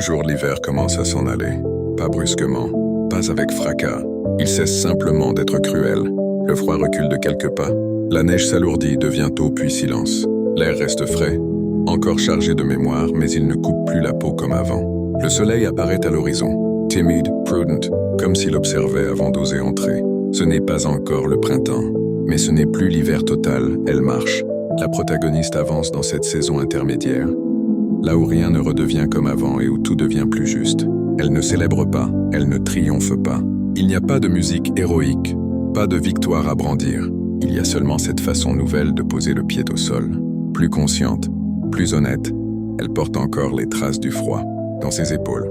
jour, l'hiver commence à s'en aller. Pas brusquement, pas avec fracas. Il cesse simplement d'être cruel. Le froid recule de quelques pas. La neige s'alourdit, devient eau puis silence. L'air reste frais, encore chargé de mémoire, mais il ne coupe plus la peau comme avant. Le soleil apparaît à l'horizon, timide, prudent, comme s'il observait avant d'oser entrer. Ce n'est pas encore le printemps, mais ce n'est plus l'hiver total, elle marche. La protagoniste avance dans cette saison intermédiaire, là où rien ne redevient comme avant et où tout devient plus juste. Elle ne célèbre pas, elle ne triomphe pas. Il n'y a pas de musique héroïque, pas de victoire à brandir. Il y a seulement cette façon nouvelle de poser le pied au sol. Plus consciente, plus honnête, elle porte encore les traces du froid, dans ses épaules,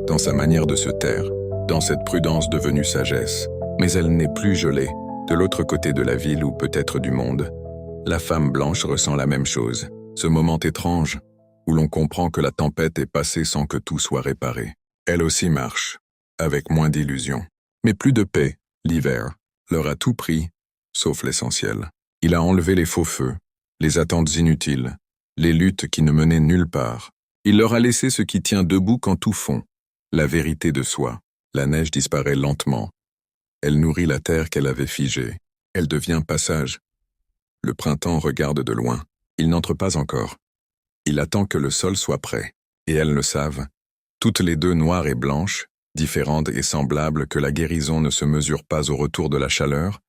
dans sa manière de se taire, dans cette prudence devenue sagesse. Mais elle n'est plus gelée. De l'autre côté de la ville ou peut-être du monde, la femme blanche ressent la même chose. Ce moment étrange, où l'on comprend que la tempête est passée sans que tout soit réparé. Elle aussi marche, avec moins d'illusions. Mais plus de paix, l'hiver, leur a tout pris, sauf l'essentiel. Il a enlevé les faux feux, les attentes inutiles, les luttes qui ne menaient nulle part. Il leur a laissé ce qui tient debout quand tout fond, la vérité de soi. La neige disparaît lentement. Elle nourrit la terre qu'elle avait figée. Elle devient passage. Le printemps regarde de loin. Il n'entre pas encore. Il attend que le sol soit prêt. Et elles le savent. Toutes les deux noires et blanches, différentes et semblables, que la guérison ne se mesure pas au retour de la chaleur,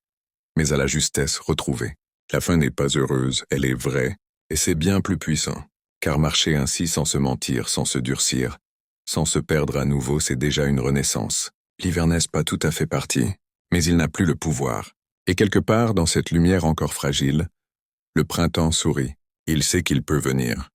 mais à la justesse retrouvée. La fin n'est pas heureuse, elle est vraie, et c'est bien plus puissant. Car marcher ainsi sans se mentir, sans se durcir, sans se perdre à nouveau, c'est déjà une renaissance. L'hiver n'est pas tout à fait parti, mais il n'a plus le pouvoir. Et quelque part, dans cette lumière encore fragile, le printemps sourit. Il sait qu'il peut venir.